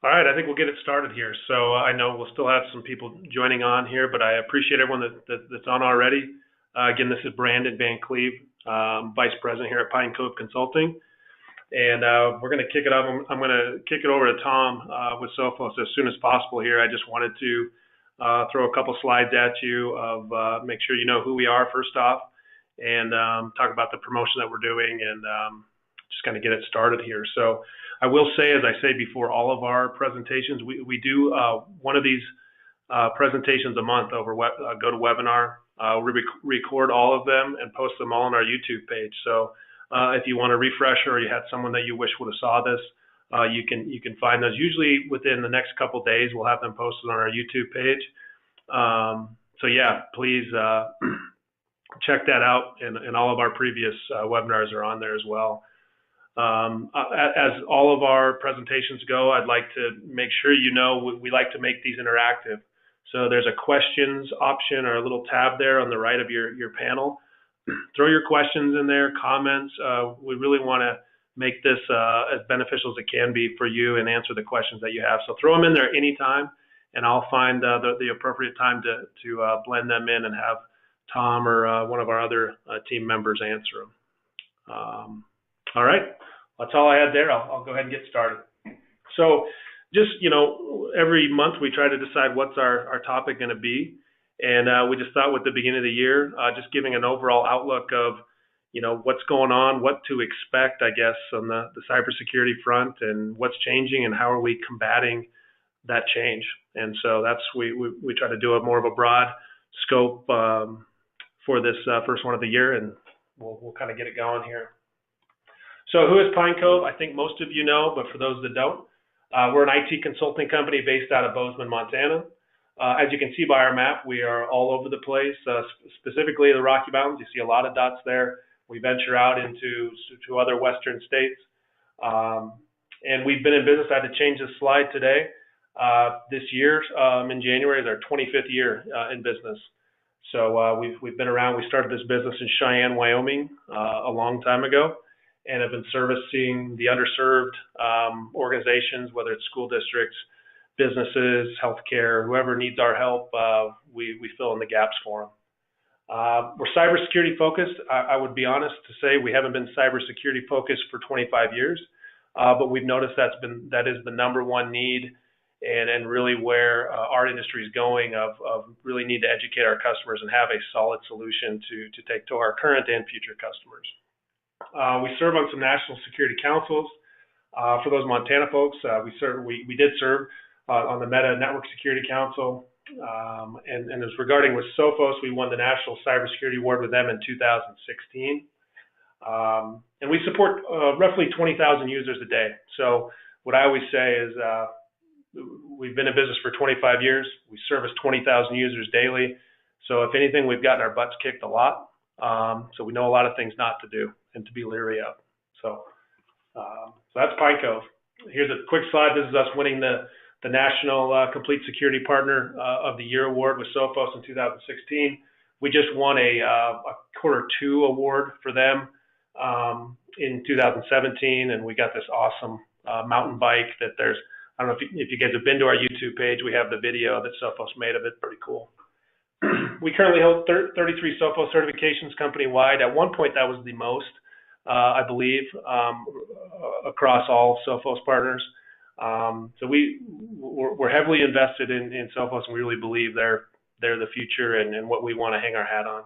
All right, I think we'll get it started here. So I know we'll still have some people joining on here, but I appreciate everyone that's on already. Again, this is Brandon Van Cleve, Vice President here at Pine Cove Consulting. And we're going to kick it off. I'm going to kick it over to Thom with Sophos as soon as possible here. I just wanted to throw a couple slides at you of make sure you know who we are first off, and talk about the promotion that we're doing, and just kind of get it started here. So I will say, as I say before all of our presentations, we do one of these presentations a month over GoToWebinar. We record all of them and post them all on our YouTube page. So if you want a refresher or you had someone that you wish would have saw this, you can find those. Usually within the next couple days, we'll have them posted on our YouTube page. So yeah, please check that out, and all of our previous webinars are on there as well. As all of our presentations go, I'd like to make sure you know we like to make these interactive. So there's a questions option or a little tab there on the right of your panel. Throw your questions in there, comments. We really want to make this as beneficial as it can be for you and answer the questions that you have. So throw them in there anytime, and I'll find the appropriate time to blend them in and have Thom or one of our other team members answer them. All right, that's all I had there. I'll go ahead and get started. So just, every month we try to decide what's our topic going to be. And we just thought with the beginning of the year, just giving an overall outlook of, what's going on, what to expect, I guess, on the cybersecurity front, and what's changing and how are we combating that change. And so that's, we try to do more of a broad scope for this first one of the year, and we'll kind of get it going here. So who is Pine Cove? I think most of you know, but for those that don't, we're an IT consulting company based out of Bozeman, Montana. As you can see by our map, we are all over the place, specifically the Rocky Mountains. You see a lot of dots there. We venture out into other western states. And we've been in business. I had to change this slide today. This year, in January, is our 25th year in business. So we've been around. We started this business in Cheyenne, Wyoming a long time ago, and have been servicing the underserved organizations, whether it's school districts, businesses, healthcare, whoever needs our help, we fill in the gaps for them. We're cybersecurity focused. I would be honest to say we haven't been cybersecurity focused for 25 years, but we've noticed that is the number one need, and really where our industry is going of really need to educate our customers and have a solid solution to take to our current and future customers. We serve on some national security councils. For those Montana folks, we did serve on the Meta Network Security Council, and as regarding with Sophos, we won the National Cybersecurity Award with them in 2016. And we support roughly 20,000 users a day. So what I always say is we've been in business for 25 years. We service 20,000 users daily. So if anything, we've gotten our butts kicked a lot. So we know a lot of things not to do and to be leery of. So that's Pine Cove. Here's a quick slide. This is us winning the National Complete Security Partner of the Year Award with Sophos in 2016. We just won a Q2 award for them in 2017, and we got this awesome mountain bike that I don't know if you guys have been to our YouTube page. We have the video that Sophos made of it. Pretty cool. We currently hold 33 Sophos certifications company-wide. At one point, that was the most, I believe, across all Sophos partners. So we're heavily invested in Sophos, and we really believe they're the future and what we want to hang our hat on.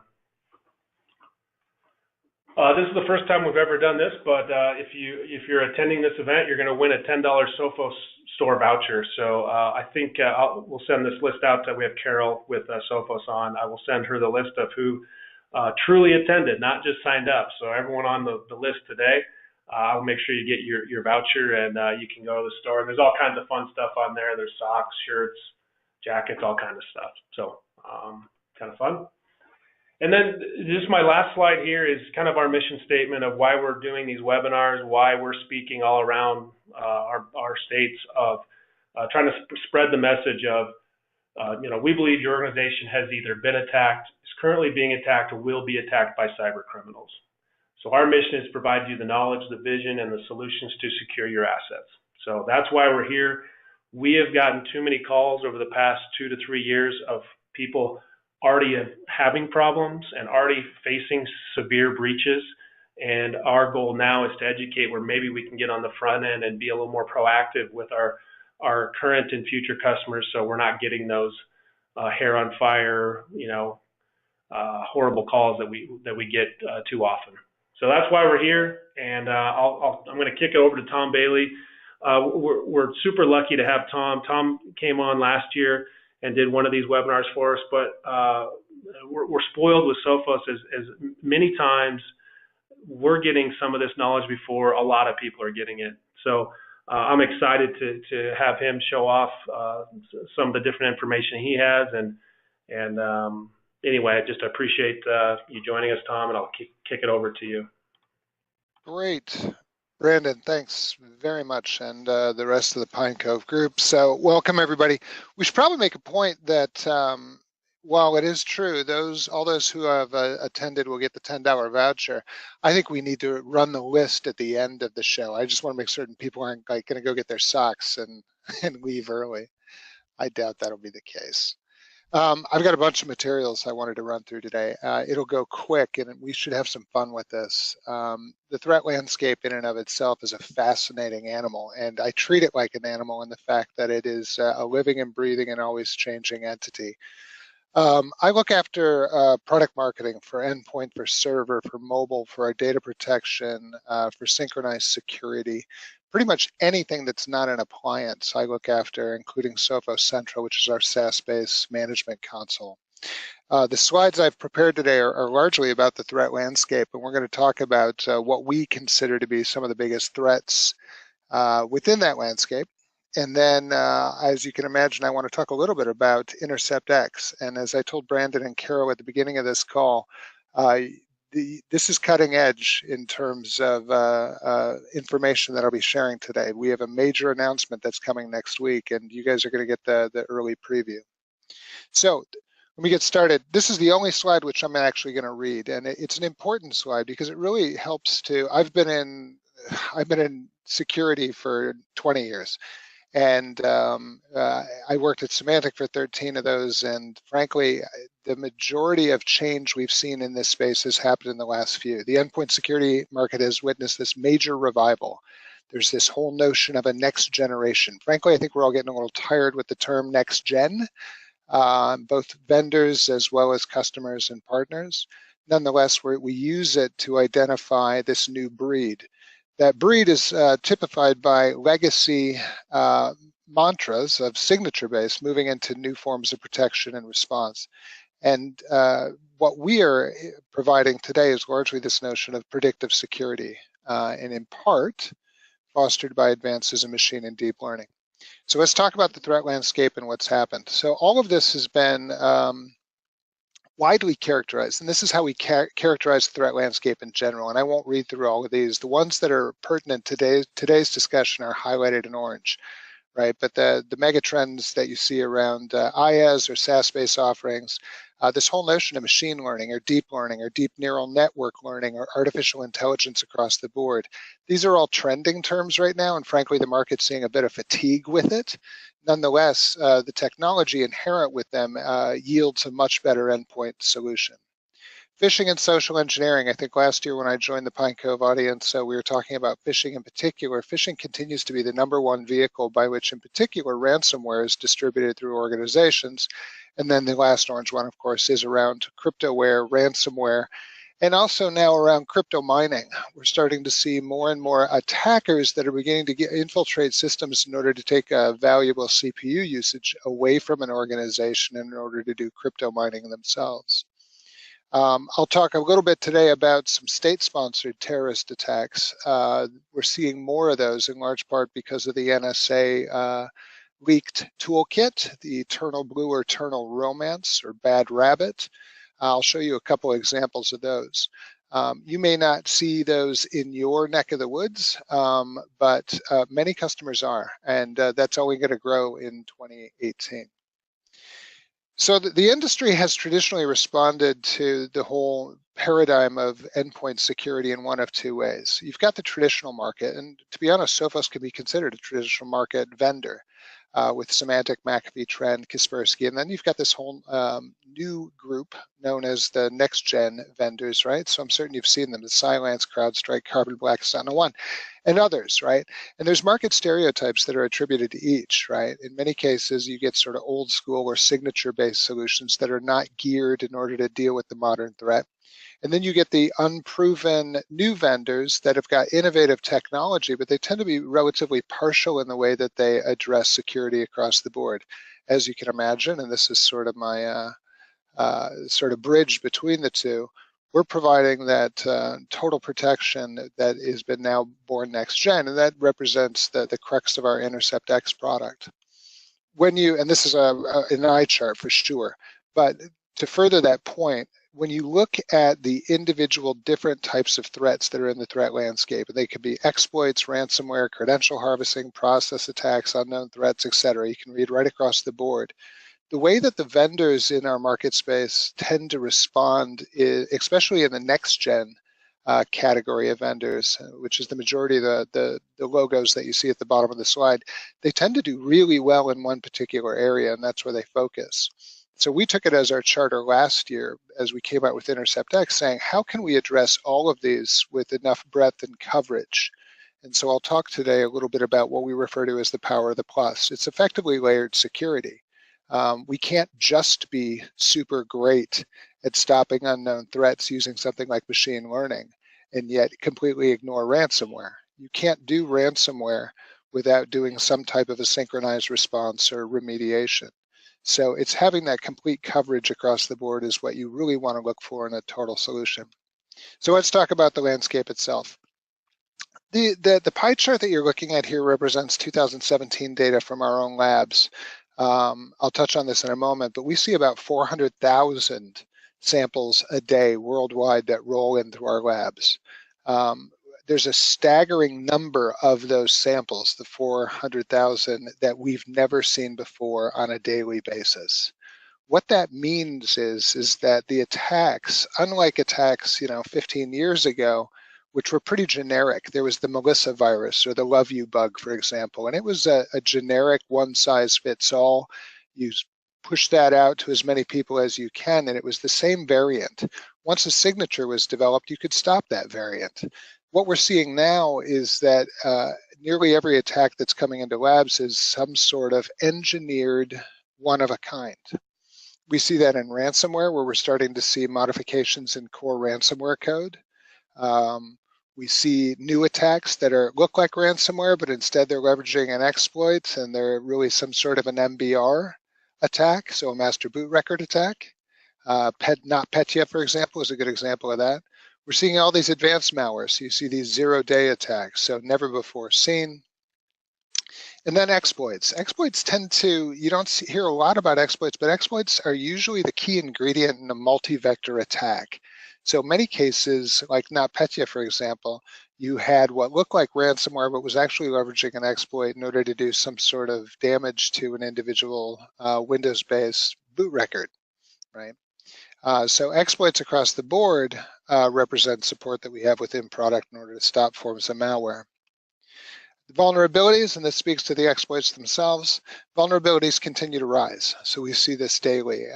This is the first time we've ever done this, but if you're attending this event, you're going to win a $10 Sophos store voucher. So I think we'll send this list out. We have Carol with Sophos on. I will send her the list of who truly attended, not just signed up. So everyone on the list today, I'll make sure you get your voucher, and you can go to the store. There's all kinds of fun stuff on there. There's socks, shirts, jackets, all kinds of stuff. So kind of fun. And then just my last slide here is kind of our mission statement of why we're doing these webinars, why we're speaking all around our states of trying to spread the message of, we believe your organization has either been attacked, is currently being attacked, or will be attacked by cyber criminals. So our mission is to provide you the knowledge, the vision, and the solutions to secure your assets. So that's why we're here. We have gotten too many calls over the past 2 to 3 years of people already having problems and already facing severe breaches. And our goal now is to educate where maybe we can get on the front end and be a little more proactive with our current and future customers, so we're not getting those hair on fire, horrible calls that we get too often. So that's why we're here, and I'm going to kick it over to Thom Bailey. We're super lucky to have Thom. Thom came on last year and did one of these webinars for us, but we're spoiled with Sophos as many times we're getting some of this knowledge before a lot of people are getting it. So I'm excited to have him show off some of the different information he has. And anyway, I just appreciate you joining us, Thom, and I'll kick it over to you. Great. Brandon, thanks very much, and the rest of the Pine Cove group. So welcome, everybody. We should probably make a point that while it is true, all those who have attended will get the $10 voucher, I think we need to run the list at the end of the show. I just want to make certain people aren't going to go get their socks and leave early. I doubt that'll be the case. I've got a bunch of materials I wanted to run through today. It'll go quick, and we should have some fun with this. The threat landscape in and of itself is a fascinating animal, and I treat it like an animal in the fact that it is a living and breathing and always changing entity. I look after product marketing for endpoint, for server, for mobile, for our data protection, for synchronized security. Pretty much anything that's not an appliance I look after, including Sophos Central, which is our SaaS-based management console. The slides I've prepared today are largely about the threat landscape, and we're going to talk about what we consider to be some of the biggest threats within that landscape. And then, as you can imagine, I want to talk a little bit about Intercept X. And as I told Brandon and Carol at the beginning of this call, this is cutting edge in terms of information that I'll be sharing today. We have a major announcement that's coming next week, and you guys are going to get the early preview. So let me get started. This is the only slide which I'm actually going to read, and it's an important slide because it really helps to. I've been in security for 20 years. And I worked at Symantec for 13 of those, and frankly, the majority of change we've seen in this space has happened in the last few. The endpoint security market has witnessed this major revival. There's this whole notion of a next generation. Frankly, I think we're all getting a little tired with the term next gen, both vendors as well as customers and partners. Nonetheless, we use it to identify this new breed. That breed is typified by legacy mantras of signature-based moving into new forms of protection and response. And what we are providing today is largely this notion of predictive security, and in part fostered by advances in machine and deep learning. So let's talk about the threat landscape and what's happened. So all of this has been widely characterized, and this is how we characterize the threat landscape in general, and I won't read through all of these. The ones that are pertinent to today's discussion are highlighted in orange, right? But the mega trends that you see around IaaS or SaaS-based offerings, this whole notion of machine learning or deep neural network learning or artificial intelligence across the board, these are all trending terms right now, and frankly, the market's seeing a bit of fatigue with it. Nonetheless, the technology inherent with them yields a much better endpoint solution. Phishing and social engineering. I think last year when I joined the Pine Cove audience, we were talking about phishing in particular. Phishing continues to be the #1 vehicle by which, in particular, ransomware is distributed through organizations. And then the last orange one, of course, is around cryptoware, ransomware, and also now around crypto mining. We're starting to see more and more attackers that are beginning to infiltrate systems in order to take valuable CPU usage away from an organization in order to do crypto mining themselves. I'll talk a little bit today about some state-sponsored terrorist attacks. We're seeing more of those in large part because of the NSA leaked toolkit, the Eternal Blue or Eternal Romance or Bad Rabbit. I'll show you a couple of examples of those. You may not see those in your neck of the woods, but many customers are, and that's only going to grow in 2018. So the industry has traditionally responded to the whole paradigm of endpoint security in one of two ways. You've got the traditional market, and to be honest, Sophos can be considered a traditional market vendor. with Symantec, McAfee, Trend, Kaspersky, and then you've got this whole new group known as the next-gen vendors, right? So I'm certain you've seen them, the Cylance, CrowdStrike, Carbon Black, SentinelOne, and others, right? And there's market stereotypes that are attributed to each, right? In many cases, you get sort of old school or signature-based solutions that are not geared in order to deal with the modern threat. And then you get the unproven new vendors that have got innovative technology, but they tend to be relatively partial in the way that they address security across the board. As you can imagine, and this is sort of my sort of bridge between the two, we're providing that total protection that has been now born next gen, and that represents the crux of our Intercept X product. When you, and this is an eye chart for sure, but to further that point, when you look at the individual different types of threats that are in the threat landscape, they could be exploits, ransomware, credential harvesting, process attacks, unknown threats, etc. You can read right across the board. The way that the vendors in our market space tend to respond, is, especially in the next-gen category of vendors, which is the majority of the logos that you see at the bottom of the slide, they tend to do really well in one particular area, and that's where they focus. So we took it as our charter last year as we came out with Intercept X, saying, how can we address all of these with enough breadth and coverage? And so I'll talk today a little bit about what we refer to as the power of the plus. It's effectively layered security. We can't just be super great at stopping unknown threats using something like machine learning and yet completely ignore ransomware. You can't do ransomware without doing some type of a synchronized response or remediation. So it's having that complete coverage across the board is what you really want to look for in a total solution. So let's talk about the landscape itself. The pie chart that you're looking at here represents 2017 data from our own labs. I'll touch on this in a moment, but we see about 400,000 samples a day worldwide that roll into our labs. There's a staggering number of those samples, the 400,000, that we've never seen before on a daily basis. What that means is that the attacks, unlike attacks 15 years ago, which were pretty generic. There was the Melissa virus or the Love You bug, for example, and it was a generic one-size-fits-all. You push that out to as many people as you can, and it was the same variant. Once a signature was developed, you could stop that variant. What we're seeing now is that nearly every attack that's coming into labs is some sort of engineered one-of-a-kind. We see that in ransomware, where we're starting to see modifications in core ransomware code. We see new attacks that look like ransomware, but instead they're leveraging an exploit, and they're really some sort of an MBR attack, so a master boot record attack. NotPetya, for example, is a good example of that. We're seeing all these advanced malwares. So you see these zero-day attacks, so never before seen. And then exploits. Exploits tend to, you don't hear a lot about exploits, but exploits are usually the key ingredient in a multi-vector attack. So in many cases, like NotPetya, for example, you had what looked like ransomware, but was actually leveraging an exploit in order to do some sort of damage to an individual Windows-based boot record, right? So exploits across the board represent support that we have within product in order to stop forms of malware. The vulnerabilities, and this speaks to the exploits themselves, vulnerabilities continue to rise. So we see this daily.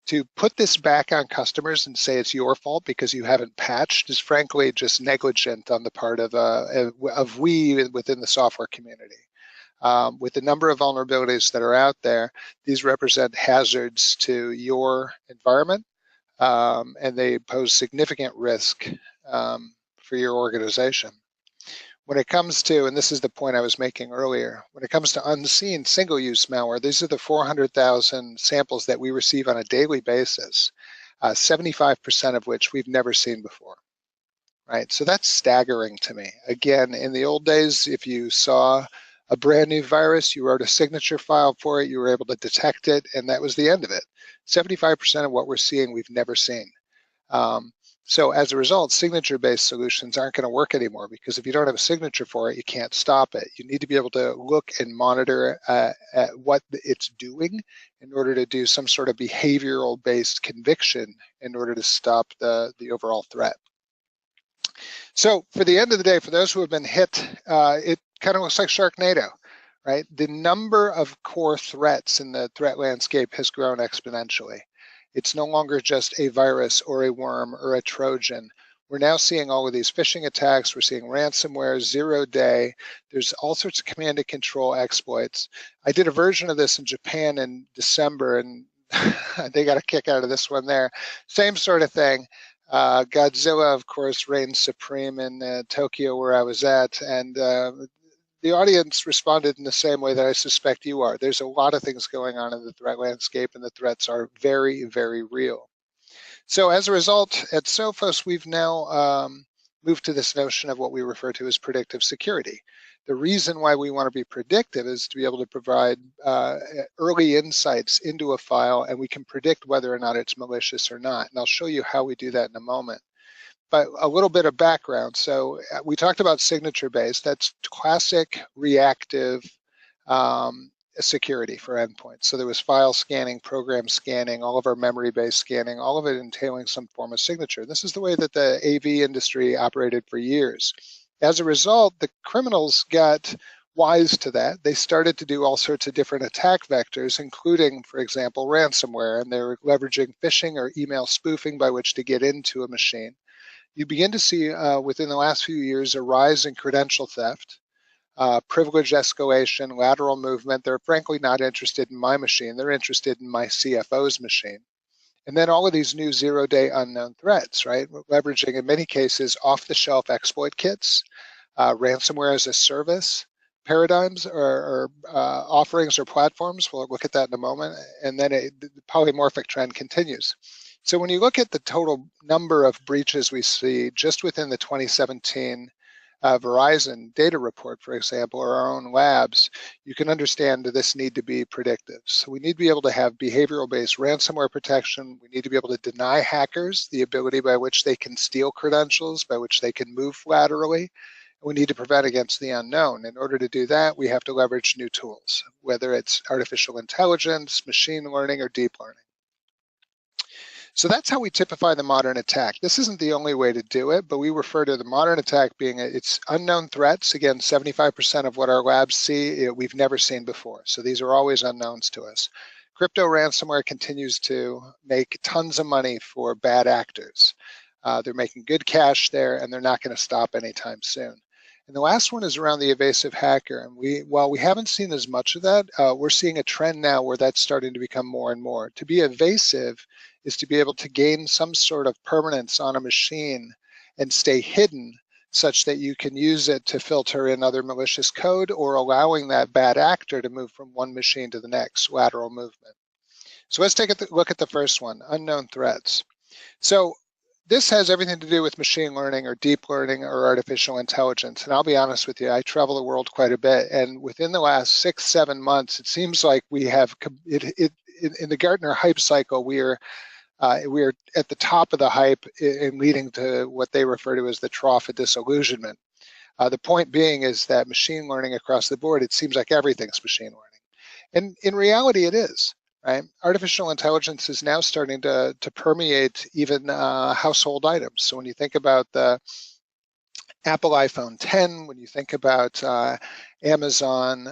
To put this back on customers and say it's your fault because you haven't patched is frankly just negligent on the part of we within the software community. With the number of vulnerabilities that are out there, these represent hazards to your environment, and they pose significant risk for your organization. When it comes to, and this is the point I was making earlier, when it comes to unseen single-use malware, these are the 400,000 samples that we receive on a daily basis, 75% of which we've never seen before, right? So that's staggering to me. Again, in the old days, if you saw a brand new virus, you wrote a signature file for it, you were able to detect it, and that was the end of it. 75% of what we're seeing, we've never seen. So as a result, signature-based solutions aren't going to work anymore, because if you don't have a signature for it, you can't stop it. You need to be able to look and monitor at what it's doing in order to do some sort of behavioral-based conviction in order to stop the overall threat. So for the end of the day, for those who have been hit, it kind of looks like Sharknado, right? The number of core threats in the threat landscape has grown exponentially. It's no longer just a virus or a worm or a Trojan. We're now seeing all of these phishing attacks. We're seeing ransomware, 0-day. There's all sorts of command and control exploits. I did a version of this in Japan in December, and they got a kick out of this one there. Same sort of thing. Godzilla, of course, reigned supreme in Tokyo, where I was at, and the audience responded in the same way that I suspect you are. There's a lot of things going on in the threat landscape, and the threats are very, very real. So as a result, at Sophos, we've now moved to this notion of what we refer to as predictive security. The reason why we want to be predictive is to be able to provide early insights into a file, and we can predict whether or not it's malicious or not. And I'll show you how we do that in a moment. But a little bit of background. So we talked about signature-based. That's classic reactive security for endpoints. So there was file scanning, program scanning, all of our memory-based scanning, all of it entailing some form of signature. This is the way that the AV industry operated for years. As a result, the criminals got wise to that. They started to do all sorts of different attack vectors, including, for example, ransomware, and they were leveraging phishing or email spoofing by which to get into a machine. You begin to see within the last few years a rise in credential theft, privilege escalation, lateral movement. They're frankly not interested in my machine. They're interested in my CFO's machine. And then all of these new 0-day unknown threats, right? Leveraging, in many cases, off-the-shelf exploit kits, ransomware as a service paradigms or offerings or platforms. We'll look at that in a moment. And then the polymorphic trend continues. So when you look at the total number of breaches we see just within the 2017 Verizon data report, for example, or our own labs, you can understand this need to be predictive. So we need to be able to have behavioral-based ransomware protection. We need to be able to deny hackers the ability by which they can steal credentials, by which they can move laterally. We need to prevent against the unknown. In order to do that, we have to leverage new tools, whether it's artificial intelligence, machine learning, or deep learning. So that's how we typify the modern attack. This isn't the only way to do it, but we refer to the modern attack being it's unknown threats. Again, 75% of what our labs see, we've never seen before. So these are always unknowns to us. Crypto ransomware continues to make tons of money for bad actors. They're making good cash there, and they're not going to stop anytime soon. And the last one is around the evasive hacker. And while we haven't seen as much of that, we're seeing a trend now where that's starting to become more and more. To be evasive is to be able to gain some sort of permanence on a machine and stay hidden such that you can use it to filter in other malicious code or allowing that bad actor to move from one machine to the next, lateral movement. So let's take a look at the first one, unknown threats. So this has everything to do with machine learning or deep learning or artificial intelligence. And I'll be honest with you, I travel the world quite a bit. And within the last 6-7 months, it seems like we have, in the Gartner hype cycle, we are at the top of the hype and leading to what they refer to as the trough of disillusionment. The point being is that machine learning across the board, it seems like everything's machine learning. And in reality, it is. Right? Artificial intelligence is now starting to permeate even household items. So when you think about the Apple iPhone 10, when you think about Amazon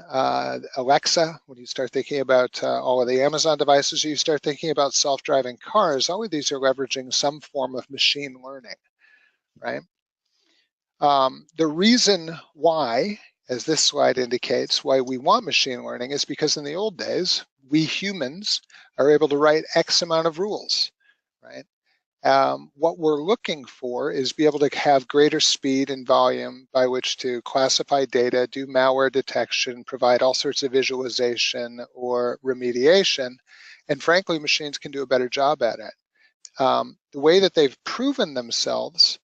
Alexa, when you start thinking about all of the Amazon devices, you start thinking about self-driving cars, all of these are leveraging some form of machine learning, right? The reason why, as this slide indicates, why we want machine learning is because in the old days, we humans are able to write X amount of rules, right? What we're looking for is be able to have greater speed and volume by which to classify data, do malware detection, provide all sorts of visualization or remediation, and frankly, machines can do a better job at it. The way that they've proven themselves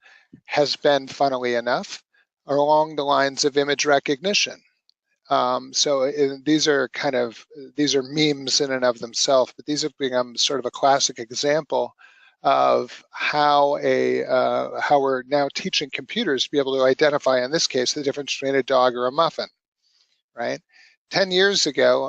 has been, funnily enough, along the lines of image recognition. These are memes in and of themselves, but these have become sort of a classic example of how we're now teaching computers to be able to identify, in this case, the difference between a dog or a muffin, right? 10 years ago,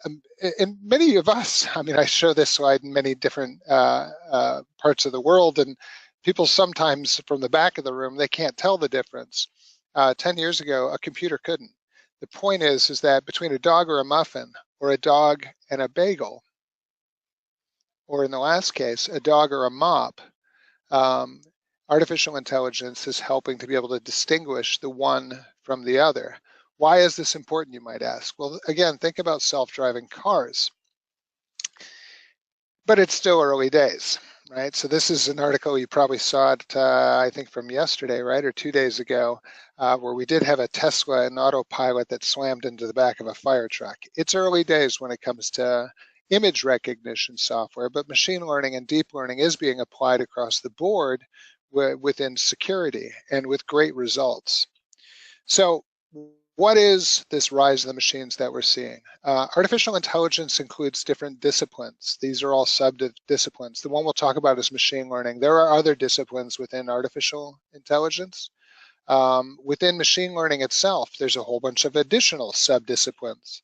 and many of us, I mean, I show this slide in many different parts of the world, and people sometimes from the back of the room, they can't tell the difference. 10 years ago, a computer couldn't. The point is that between a dog or a muffin, or a dog and a bagel, or in the last case, a dog or a mop, artificial intelligence is helping to be able to distinguish the one from the other. Why is this important, you might ask? Well, again, think about self-driving cars. But it's still early days, right? So this is an article, you probably saw it, I think from yesterday, right, or 2 days ago, where we did have a Tesla and autopilot that slammed into the back of a fire truck. It's early days when it comes to image recognition software, but machine learning and deep learning is being applied across the board within security and with great results. So what is this rise of the machines that we're seeing? Artificial intelligence includes different disciplines. These are all sub-disciplines. The one we'll talk about is machine learning. There are other disciplines within artificial intelligence. Within machine learning itself, there's a whole bunch of additional sub-disciplines.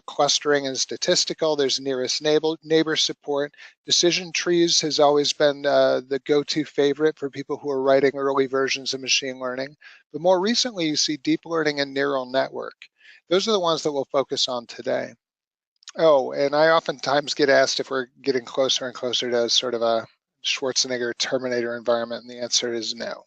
Clustering and statistical, there's nearest neighbor support. Decision trees has always been the go-to favorite for people who are writing early versions of machine learning. But more recently, you see deep learning and neural network. Those are the ones that we'll focus on today. Oh, and I oftentimes get asked if we're getting closer and closer to sort of a Schwarzenegger Terminator environment, and the answer is no.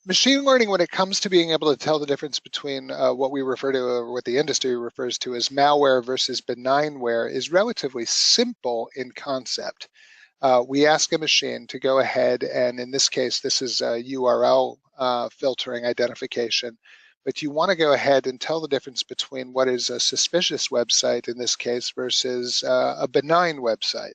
Machine learning, when it comes to being able to tell the difference between what we refer to, or what the industry refers to as malware versus benignware, is relatively simple in concept. We ask a machine to go ahead, and in this case, this is a URL filtering identification, but you want to go ahead and tell the difference between what is a suspicious website, in this case, versus a benign website.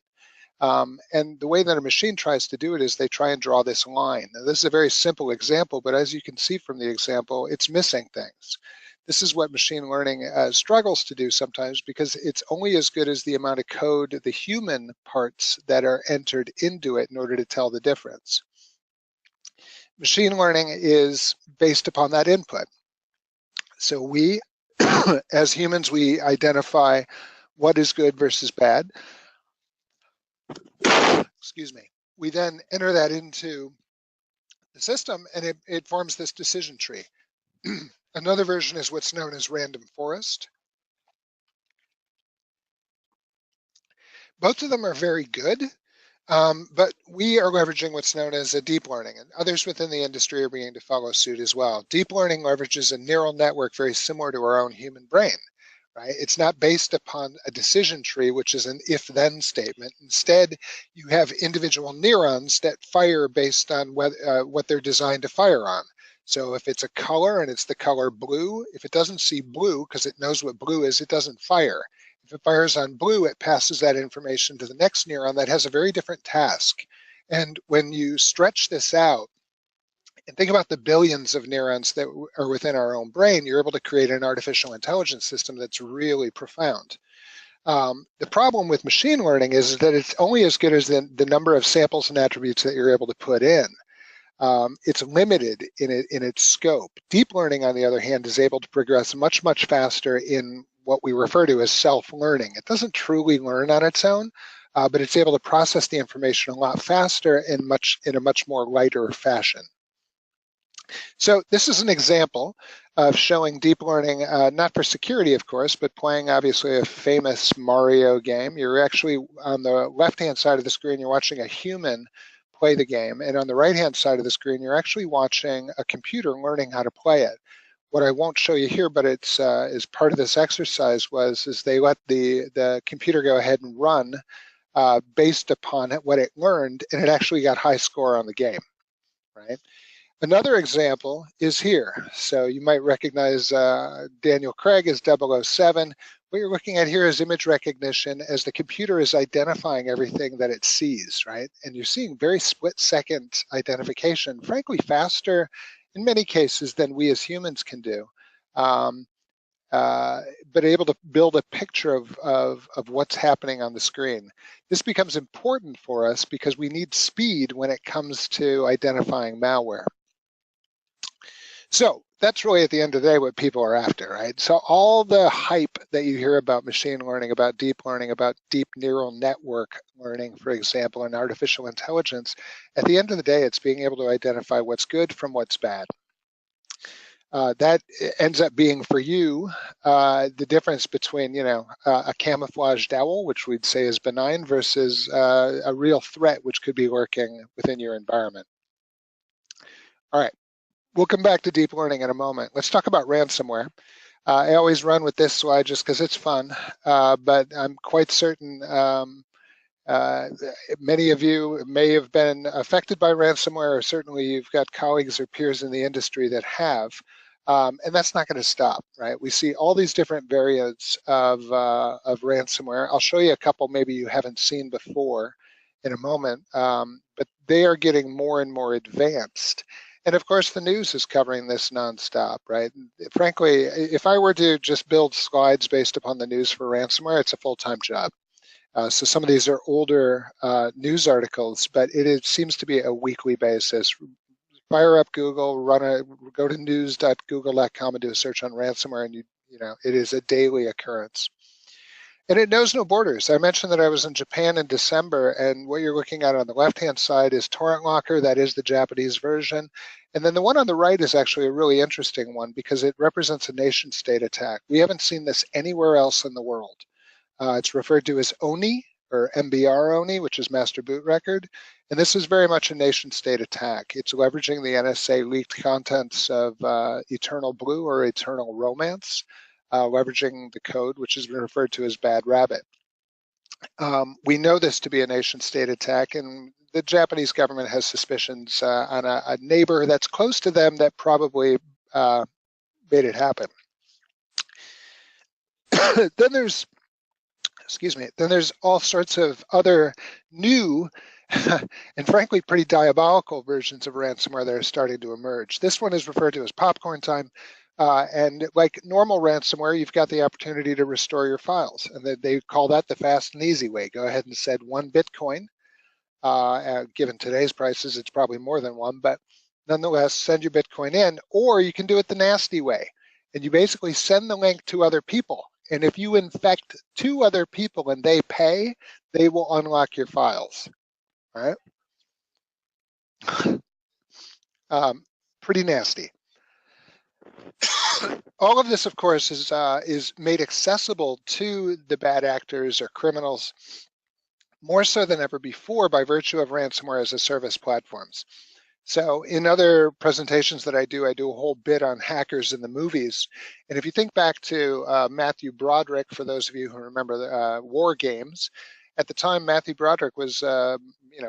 And the way that a machine tries to do it is they try and draw this line. Now, this is a very simple example, but as you can see from the example, it's missing things. This is what machine learning struggles to do sometimes, because it's only as good as the amount of code, the human parts that are entered into it in order to tell the difference. Machine learning is based upon that input. So we, as humans, we identify what is good versus bad. Excuse me. We then enter that into the system, and it forms this decision tree. Another version is what's known as random forest. Both of them are very good, but we are leveraging what's known as a deep learning, and others within the industry are beginning to follow suit as well. Deep learning leverages a neural network very similar to our own human brain. Right? It's not based upon a decision tree, which is an if-then statement. Instead, you have individual neurons that fire based on what they're designed to fire on. So if it's a color and it's the color blue, if it doesn't see blue because it knows what blue is, it doesn't fire. If it fires on blue, it passes that information to the next neuron that has a very different task. And when you stretch this out, and think about the billions of neurons that are within our own brain, you're able to create an artificial intelligence system that's really profound. The problem with machine learning is that it's only as good as the number of samples and attributes that you're able to put in. It's limited in its scope. Deep learning, on the other hand, is able to progress much, much faster in what we refer to as self-learning. It doesn't truly learn on its own, but it's able to process the information a lot faster and in a much more lighter fashion. So this is an example of showing deep learning, not for security, of course, but playing obviously a famous Mario game. You're actually on the left-hand side of the screen, you're watching a human play the game. And on the right-hand side of the screen, you're actually watching a computer learning how to play it. What I won't show you here, but it's as part of this exercise is they let the computer go ahead and run based upon what it learned, and it actually got high score on the game, right? Another example is here. So you might recognize Daniel Craig as 007. What you're looking at here is image recognition as the computer is identifying everything that it sees, right? And you're seeing very split-second identification, frankly faster in many cases than we as humans can do, but able to build a picture of what's happening on the screen. This becomes important for us because we need speed when it comes to identifying malware. So that's really at the end of the day what people are after, right? So all the hype that you hear about machine learning, about deep neural network learning, for example, and artificial intelligence, at the end of the day, it's being able to identify what's good from what's bad. that ends up being for you the difference between, a camouflaged owl, which we'd say is benign, versus a real threat, which could be lurking within your environment. All right, we'll come back to deep learning in a moment. Let's talk about ransomware. I always run with this slide just because it's fun, but I'm quite certain many of you may have been affected by ransomware, or certainly you've got colleagues or peers in the industry that have. And that's not going to stop, right? We see all these different variants of ransomware. I'll show you a couple maybe you haven't seen before in a moment, but they are getting more and more advanced. And of course, the news is covering this nonstop, right? Frankly, if I were to just build slides based upon the news for ransomware, it's a full-time job. So some of these are older news articles, but it seems to be a weekly basis. Fire up Google, go to news.google.com and do a search on ransomware, and it is a daily occurrence. And it knows no borders. I mentioned that I was in Japan in December, and what you're looking at on the left-hand side is Torrent Locker. That is the Japanese version. And then the one on the right is actually a really interesting one because it represents a nation-state attack. We haven't seen this anywhere else in the world. It's referred to as ONI, or MBR ONI, which is Master Boot Record. And this is very much a nation-state attack. It's leveraging the NSA leaked contents of Eternal Blue or Eternal Romance, leveraging the code, which has been referred to as Bad Rabbit. We know this to be a nation-state attack, and the Japanese government has suspicions on a neighbor that's close to them that probably made it happen. Then there's all sorts of other new and frankly pretty diabolical versions of ransomware that are starting to emerge. This one is referred to as popcorn time. And like normal ransomware, you've got the opportunity to restore your files. And they call that the fast and easy way. Go ahead and send 1 Bitcoin. Given today's prices, it's probably more than 1, but nonetheless, send your Bitcoin in. Or you can do it the nasty way. And you basically send the link to other people. And if you infect 2 other people and they pay, they will unlock your files. All right? Pretty nasty. All of this, of course, is made accessible to the bad actors or criminals more so than ever before by virtue of ransomware as a service platforms. So in other presentations that I do a whole bit on hackers in the movies. And if you think back to Matthew Broderick, for those of you who remember the War Games, at the time Matthew Broderick was the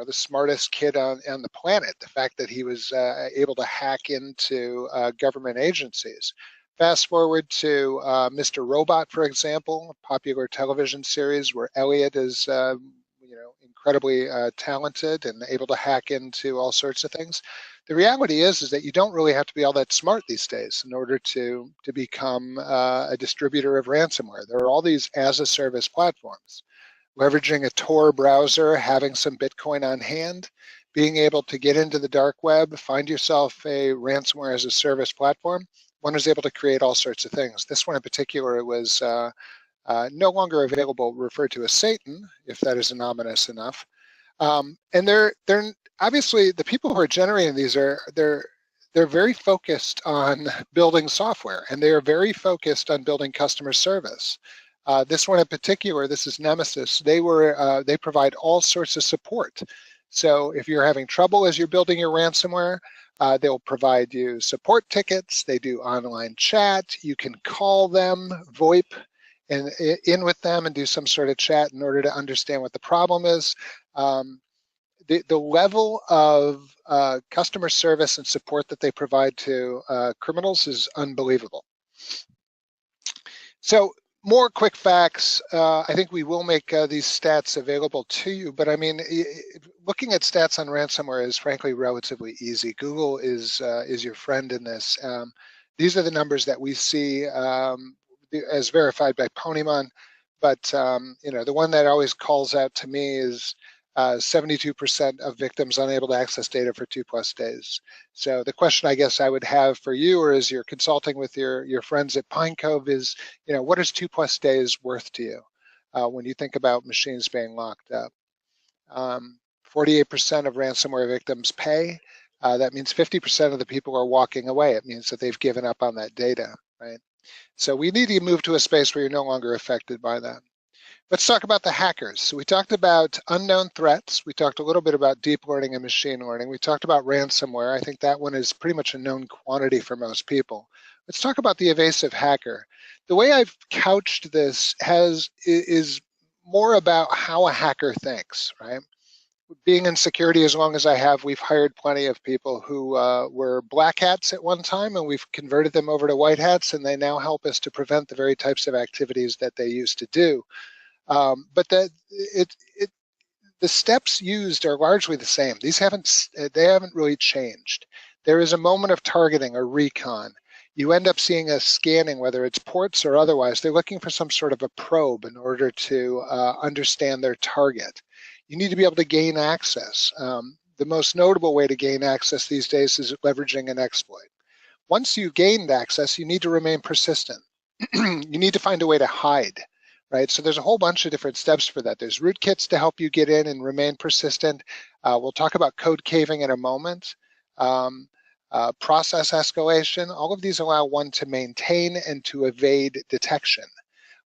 smartest kid on the planet. The fact that he was able to hack into government agencies. Fast forward to Mr. Robot, for example, a popular television series where Elliot is incredibly talented and able to hack into all sorts of things. The reality is that you don't really have to be all that smart these days in order to become a distributor of ransomware. There are all these as-a-service platforms. Leveraging a Tor browser, having some Bitcoin on hand, being able to get into the dark web, find yourself a ransomware as a service platform. One was able to create all sorts of things. This one in particular was no longer available, referred to as Satan, if that isn't ominous enough. And they're obviously the people who are generating these they're very focused on building software, and they are very focused on building customer service. This one in particular, this is Nemesis. They provide all sorts of support. So if you're having trouble as you're building your ransomware, they'll provide you support tickets. They do online chat. You can call them, VoIP, and in with them and do some sort of chat in order to understand what the problem is. The level of customer service and support that they provide to criminals is unbelievable. So more quick facts. I think we will make these stats available to you, but I mean, looking at stats on ransomware is frankly relatively easy. Google is your friend in this. These are the numbers that we see as verified by Ponymon, but the one that always calls out to me is 72% of victims unable to access data for 2+ days. So the question I guess I would have for you, or as you're consulting with your friends at Pine Cove, is, what is 2+ days worth to you when you think about machines being locked up? 48% of ransomware victims pay. that means 50% of the people are walking away. It means that they've given up on that data, right? So we need to move to a space where you're no longer affected by that. Let's talk about the hackers. So we talked about unknown threats. We talked a little bit about deep learning and machine learning. We talked about ransomware. I think that one is pretty much a known quantity for most people. Let's talk about the evasive hacker. The way I've couched this is more about how a hacker thinks, right? Being in security as long as I have, we've hired plenty of people who were black hats at one time, and we've converted them over to white hats, and they now help us to prevent the very types of activities that they used to do. But the steps used are largely the same. They haven't really changed. There is a moment of targeting or recon. You end up seeing a scanning, whether it's ports or otherwise. They're looking for some sort of a probe in order to understand their target. You need to be able to gain access. The most notable way to gain access these days is leveraging an exploit. Once you've gained access, you need to remain persistent. You need to find a way to hide, right? So there's a whole bunch of different steps for that. There's rootkits to help you get in and remain persistent. We'll talk about code caving in a moment. Process escalation. All of these allow one to maintain and to evade detection.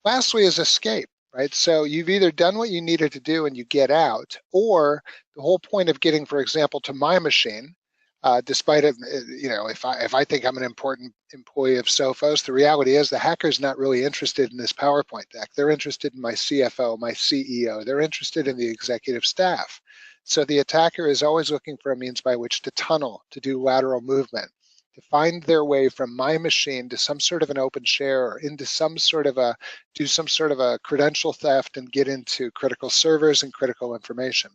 Lastly is escape. Right, so you've either done what you needed to do and you get out, or the whole point of getting, for example, to my machine, despite it, if I think I'm an important employee of Sophos, the reality is the hacker's not really interested in this PowerPoint deck. They're interested in my CFO, my CEO. They're interested in the executive staff. So the attacker is always looking for a means by which to tunnel, to do lateral movement, to find their way from my machine to some sort of an open share or into some sort of a credential theft and get into critical servers and critical information.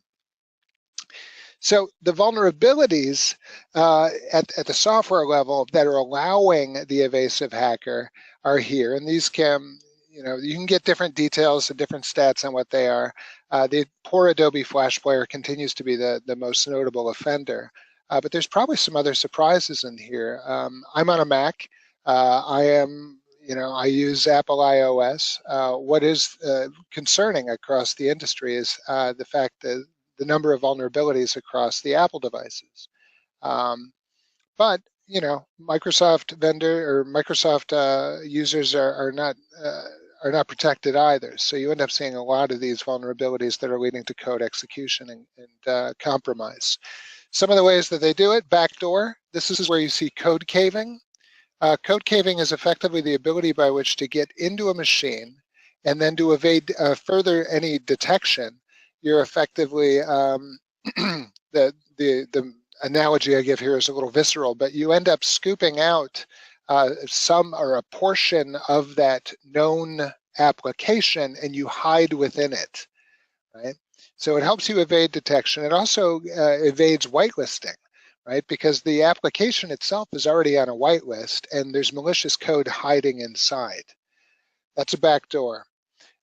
So the vulnerabilities at the software level that are allowing the evasive hacker are here, and these can, you can get different details and different stats on what they are. The poor Adobe Flash Player continues to be the most notable offender. But there's probably some other surprises in here. I'm on a Mac. I use Apple iOS. What is concerning across the industry is the fact that the number of vulnerabilities across the Apple devices. But Microsoft users are not protected either. So you end up seeing a lot of these vulnerabilities that are leading to code execution and compromise. Some of the ways that they do it: backdoor. This is where you see code caving. Code caving is effectively the ability by which to get into a machine and then to evade further any detection. You're effectively, the analogy I give here is a little visceral, but you end up scooping out some or a portion of that known application and you hide within it, right? So it helps you evade detection. It also evades whitelisting, right? Because the application itself is already on a whitelist and there's malicious code hiding inside. That's a backdoor.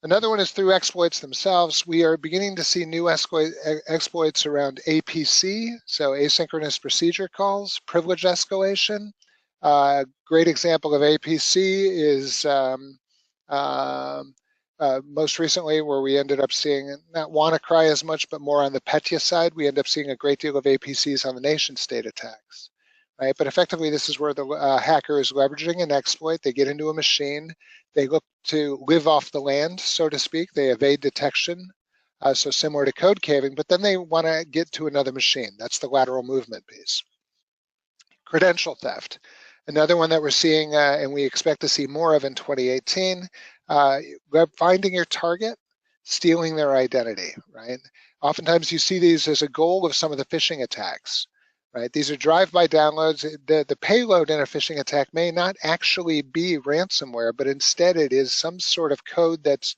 Another one is through exploits themselves. We are beginning to see new exploits around APC, so asynchronous procedure calls, privilege escalation. Great example of APC is most recently, where we ended up seeing not WannaCry as much, but more on the Petya side, we end up seeing a great deal of APCs on the nation state attacks, right? But effectively, this is where the hacker is leveraging an exploit. They get into a machine. They look to live off the land, so to speak. They evade detection, so similar to code caving, but then they want to get to another machine. That's the lateral movement piece. Credential theft. Another one that we're seeing, and we expect to see more of in 2018, finding your target, stealing their identity, right? Oftentimes you see these as a goal of some of the phishing attacks, right? These are drive-by downloads. The payload in a phishing attack may not actually be ransomware, but instead it is some sort of code that's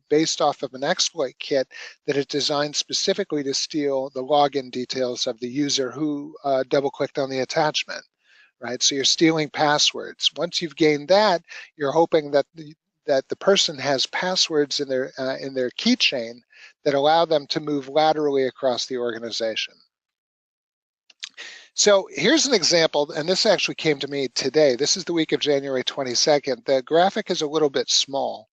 based off of an exploit kit that is designed specifically to steal the login details of the user who double-clicked on the attachment, right? So you're stealing passwords. Once you've gained that, you're hoping that the person has passwords in their keychain that allow them to move laterally across the organization. So here's an example, and this actually came to me today. This is the week of January 22nd. The graphic is a little bit small,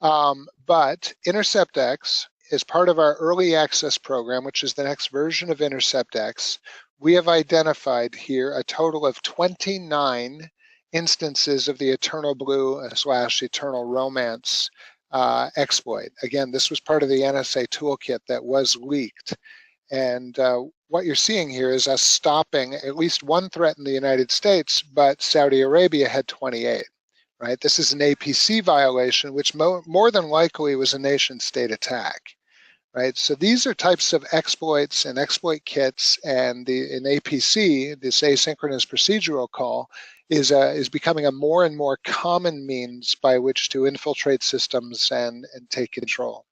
but Intercept X is part of our early access program, which is the next version of Intercept X. we have identified here a total of 29 instances of the Eternal Blue / Eternal Romance exploit. Again, this was part of the NSA toolkit that was leaked. And what you're seeing here is us stopping at least one threat in the United States, but Saudi Arabia had 28, right? This is an APC violation, which more than likely was a nation state attack, right? So these are types of exploits and exploit kits, and in APC, this asynchronous procedural call, is becoming a more and more common means by which to infiltrate systems and take control.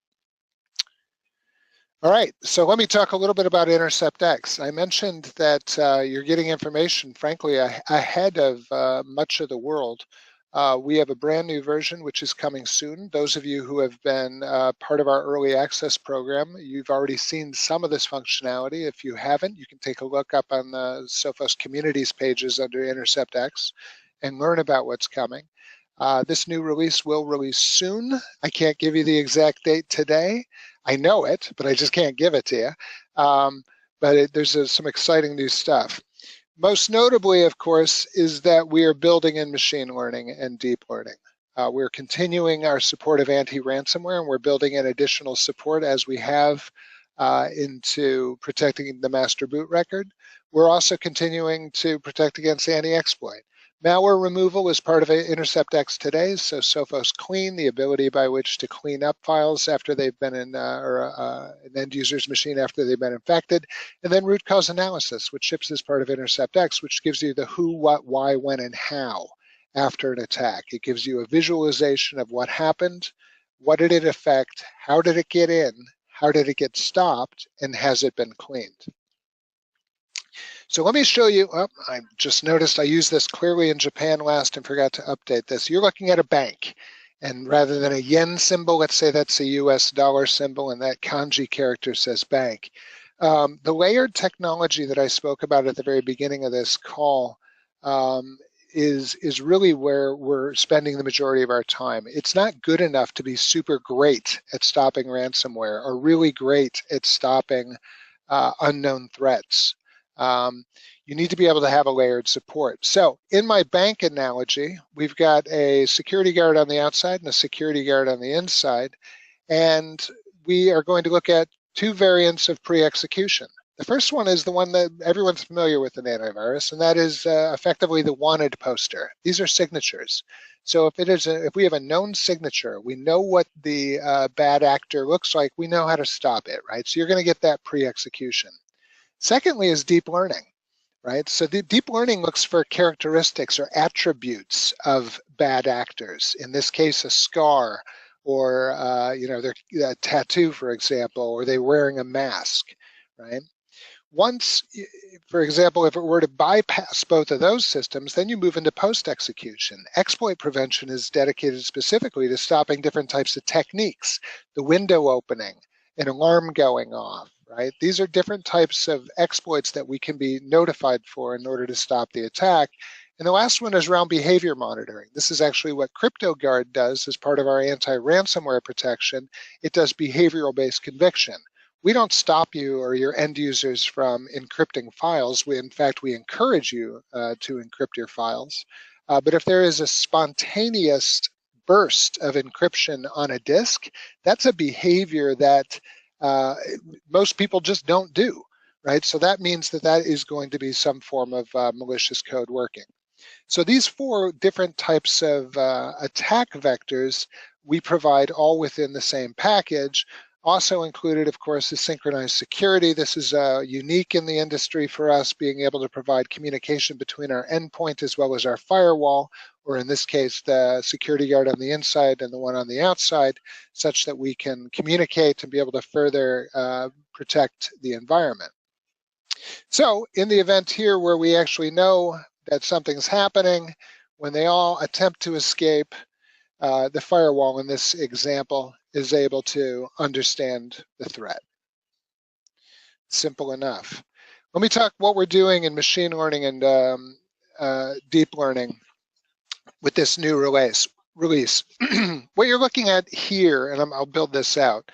All right, so let me talk a little bit about Intercept X. I mentioned that you're getting information, frankly, ahead of much of the world. We have a brand new version which is coming soon. Those of you who have been part of our early access program, you've already seen some of this functionality. If you haven't, you can take a look up on the Sophos communities pages under Intercept X and learn about what's coming. This new release will release soon. I can't give you the exact date today. I know it, but I just can't give it to you. There's some exciting new stuff. Most notably, of course, is that we are building in machine learning and deep learning. We're continuing our support of anti-ransomware, and we're building in additional support as we have into protecting the master boot record. We're also continuing to protect against anti-exploit. Malware removal is part of Intercept X today, so Sophos Clean, the ability by which to clean up files after they've been in, an end user's machine after they've been infected, and then root cause analysis, which ships as part of Intercept X, which gives you the who, what, why, when, and how after an attack. It gives you a visualization of what happened, what did it affect, how did it get in, how did it get stopped, and has it been cleaned? So let me show you, I just noticed I used this clearly in Japan last and forgot to update this. You're looking at a bank, and rather than a yen symbol, let's say that's a US dollar symbol, and that kanji character says bank. The layered technology that I spoke about at the very beginning of this call is really where we're spending the majority of our time. It's not good enough to be super great at stopping ransomware or really great at stopping unknown threats. You need to be able to have a layered support. So in my bank analogy, we've got a security guard on the outside and a security guard on the inside. And we are going to look at two variants of pre-execution. The first one is the one that everyone's familiar with in antivirus, and that is effectively the wanted poster. These are signatures. So if we have a known signature, we know what the bad actor looks like, we know how to stop it, right? So you're going to get that pre-execution. Secondly is deep learning, right? So the deep learning looks for characteristics or attributes of bad actors. In this case, a scar, or a tattoo, for example, or they're wearing a mask, right? Once, for example, if it were to bypass both of those systems, then you move into post-execution. Exploit prevention is dedicated specifically to stopping different types of techniques, the window opening, an alarm going off, right? These are different types of exploits that we can be notified for in order to stop the attack. And the last one is around behavior monitoring. This is actually what CryptoGuard does as part of our anti-ransomware protection. It does behavioral-based conviction. We don't stop you or your end users from encrypting files. In fact, we encourage you to encrypt your files. But if there is a spontaneous burst of encryption on a disk, that's a behavior that most people just don't do, right? So that means that that is going to be some form of malicious code working. So these four different types of attack vectors we provide all within the same package. Also included, of course, is synchronized security. This is unique in the industry for us, being able to provide communication between our endpoint as well as our firewall, or in this case, the security guard on the inside and the one on the outside, such that we can communicate and be able to further protect the environment. So in the event here where we actually know that something's happening, when they all attempt to escape, the firewall in this example is able to understand the threat. Simple enough. Let me talk what we're doing in machine learning and deep learning with this new release. What you're looking at here, and I'll build this out,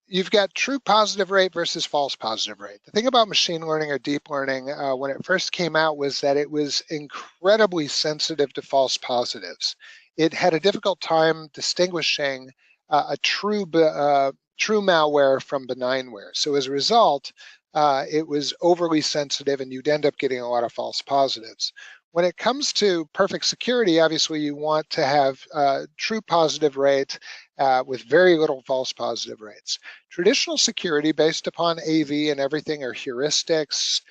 you've got true positive rate versus false positive rate. The thing about machine learning or deep learning when it first came out was that it was incredibly sensitive to false positives. It had a difficult time distinguishing a true malware from benignware. So as a result, it was overly sensitive and you'd end up getting a lot of false positives. When it comes to perfect security, obviously you want to have true positive rate with very little false positive rates. Traditional security based upon AV and everything or heuristics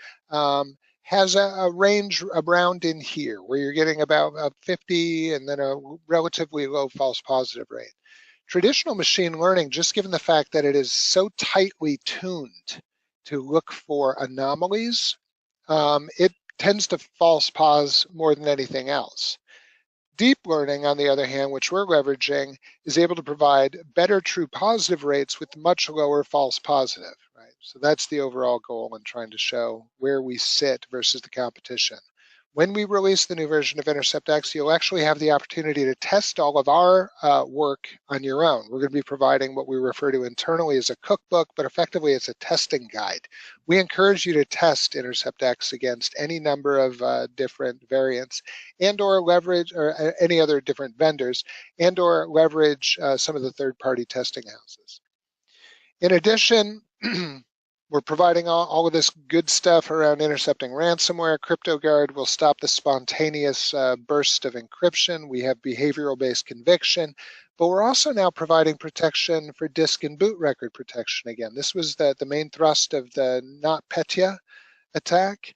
has a range around in here where you're getting about 50 and then a relatively low false positive rate. Traditional machine learning, just given the fact that it is so tightly tuned to look for anomalies, it tends to false pos more than anything else. Deep learning, on the other hand, which we're leveraging, is able to provide better true positive rates with much lower false positive, right? So that's the overall goal in trying to show where we sit versus the competition. When we release the new version of Intercept X, you'll actually have the opportunity to test all of our work on your own. We're going to be providing what we refer to internally as a cookbook, but effectively it's a testing guide. We encourage you to test Intercept X against any number of different variants and or leverage or any other different vendors and or leverage some of the third-party testing houses. In addition, we're providing all of this good stuff around intercepting ransomware. CryptoGuard will stop the spontaneous burst of encryption. We have behavioral-based conviction, but we're also now providing protection for disk and boot record protection again. This was the main thrust of the NotPetya attack.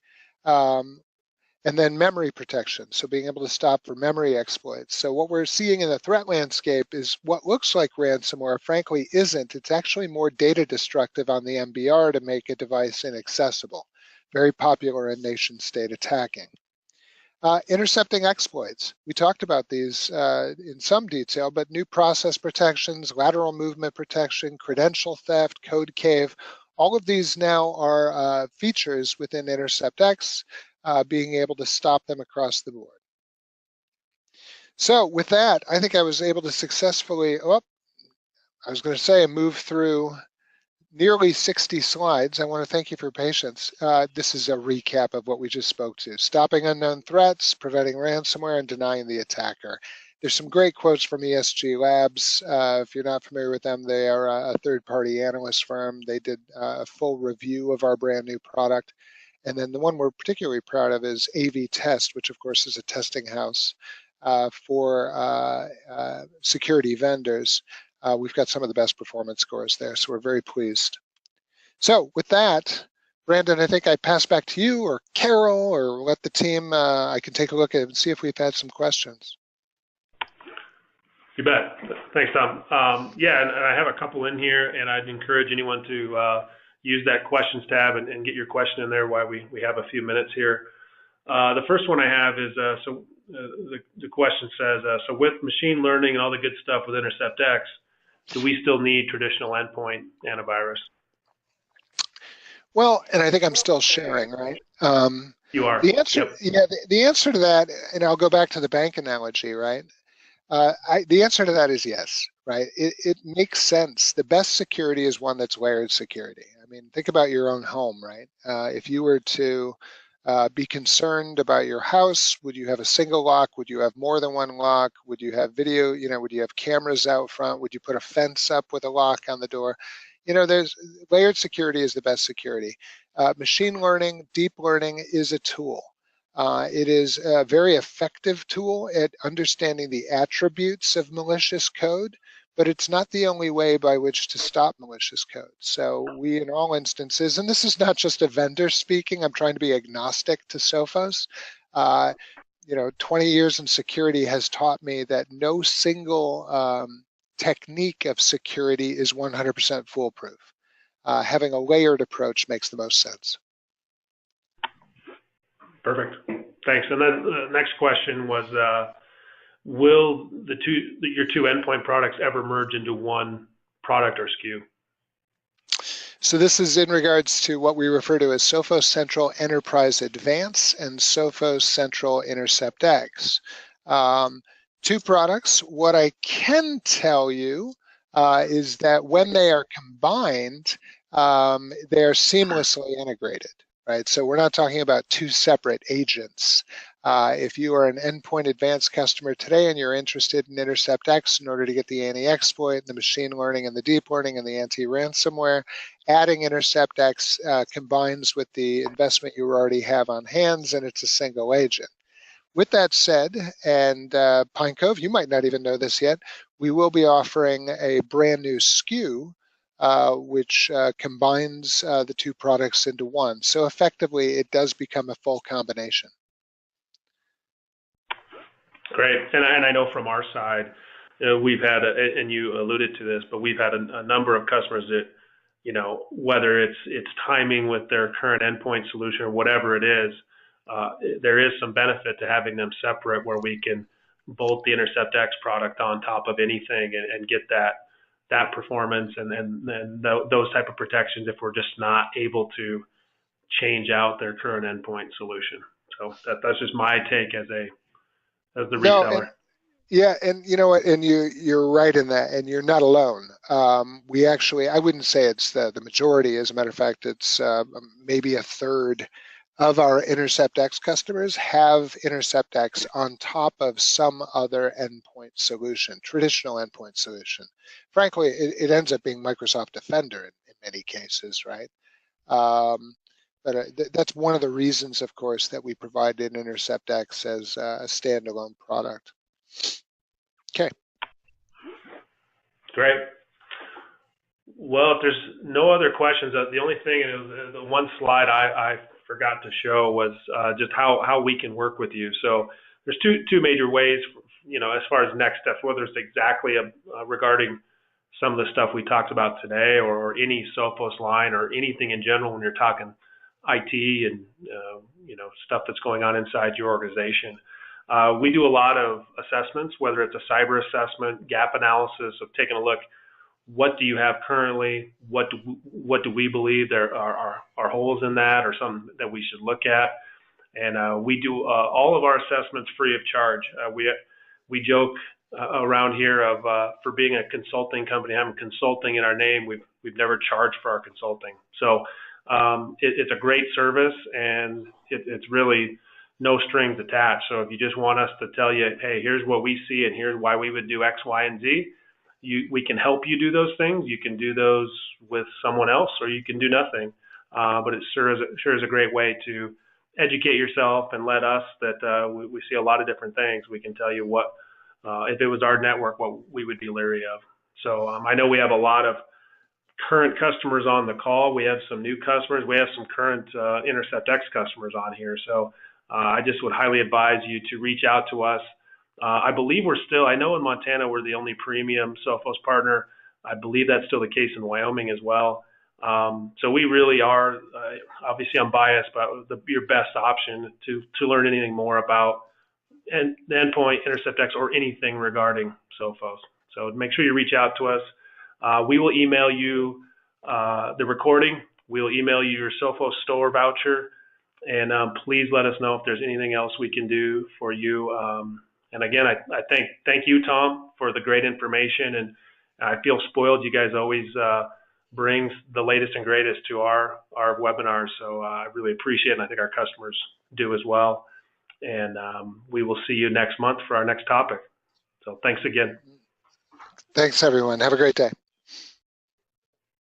And then memory protection, so being able to stop for memory exploits. So what we're seeing in the threat landscape is what looks like ransomware, frankly isn't. It's actually more data destructive on the MBR to make a device inaccessible. Very popular in nation state attacking. Intercepting exploits. We talked about these in some detail, but new process protections, lateral movement protection, credential theft, code cave, all of these now are features within Intercept X, being able to stop them across the board. So with that, I think I was able to successfully, move through nearly 60 slides. I want to thank you for your patience. This is a recap of what we just spoke to. Stopping unknown threats, preventing ransomware, and denying the attacker. There's some great quotes from ESG Labs. If you're not familiar with them, they are a third-party analyst firm. They did a full review of our brand new product. And then the one we're particularly proud of is AV Test, which of course is a testing house for security vendors. We've got some of the best performance scores there, so we're very pleased. So with that, Brandon, I think I pass back to you or Carol, or let the team, I can take a look at it and see if we've had some questions. You bet. Thanks, Thom. Yeah, and I have a couple in here, and I'd encourage anyone to use that questions tab and get your question in there while we have a few minutes here. The first one I have is, the question says, so with machine learning and all the good stuff with Intercept X, do we still need traditional endpoint antivirus? Well, and I think I'm still sharing, right? You are. The answer, yep. Yeah, the answer to that, and I'll go back to the bank analogy, right? The answer to that is yes, right? It makes sense. The best security is one that's layered security. I mean, think about your own home, right? If you were to be concerned about your house, would you have a single lock? Would you have more than one lock? Would you have video, would you have cameras out front? Would you put a fence up with a lock on the door? There's layered security is the best security. Machine learning, deep learning is a tool. It is a very effective tool at understanding the attributes of malicious code, but it's not the only way by which to stop malicious code. So we, in all instances, and this is not just a vendor speaking, I'm trying to be agnostic to Sophos. 20 years in security has taught me that no single technique of security is 100% foolproof. Having a layered approach makes the most sense. Perfect. Thanks. And then the next question was, will your two endpoint products ever merge into one product or SKU? So this is in regards to what we refer to as Sophos Central Enterprise Advance and Sophos Central Intercept X. Two products. What I can tell you is that when they are combined, they're seamlessly integrated, right? So we're not talking about two separate agents. If you are an Endpoint Advanced customer today and you're interested in Intercept X in order to get the anti-exploit, the machine learning and the deep learning and the anti-ransomware, adding Intercept X combines with the investment you already have on hands, and it's a single agent. With that said, and Pine Cove, you might not even know this yet, we will be offering a brand new SKU which combines the two products into one. So effectively, it does become a full combination. Great, and I know from our side, we've had, and you alluded to this, but we've had a number of customers that, whether it's timing with their current endpoint solution or whatever it is, there is some benefit to having them separate where we can bolt the Intercept X product on top of anything and get that performance and those type of protections if we're just not able to change out their current endpoint solution. So that's just my take as the reseller. Yeah, and you know what, and you're right in that, and you're not alone. We actually, I wouldn't say it's the majority. As a matter of fact, it's maybe a third of our Intercept X customers have Intercept X on top of some other endpoint solution, traditional endpoint solution. Frankly, it ends up being Microsoft Defender in many cases, right? But that's one of the reasons, of course, that we provide an Intercept X as a standalone product. Okay. Great. Well, if there's no other questions, the only thing, the one slide I forgot to show was just how we can work with you. So there's two major ways, as far as next steps, whether it's exactly regarding some of the stuff we talked about today or any Sophos line or anything in general when you're talking IT and, stuff that's going on inside your organization. We do a lot of assessments, whether it's a cyber assessment, gap analysis of taking a look. What do you have currently? What do we believe there are holes in that or something that we should look at? And we do all of our assessments free of charge. We joke around here of for being a consulting company, having consulting in our name, we've never charged for our consulting. So it's a great service, and it's really no strings attached. So if you just want us to tell you, hey, here's what we see and here's why we would do X, Y, and Z, we can help you do those things. You can do those with someone else, or you can do nothing. But it sure is a great way to educate yourself and let us that we see a lot of different things. We can tell you what, if it was our network, what we would be leery of. So I know we have a lot of current customers on the call. We have some new customers. We have some current Intercept X customers on here. So I just would highly advise you to reach out to us. I believe I know in Montana we're the only premium Sophos partner. I believe that's still the case in Wyoming as well. So we really are, obviously I'm biased, but your best option to learn anything more about the endpoint, Intercept X, or anything regarding Sophos. So make sure you reach out to us. We will email you the recording. We'll email you your Sophos store voucher. And please let us know if there's anything else we can do for you. And again, I thank you, Thom, for the great information. And I feel spoiled. You guys always bring the latest and greatest to our webinars. So I really appreciate it. And I think our customers do as well. And we will see you next month for our next topic. So thanks again. Thanks, everyone. Have a great day.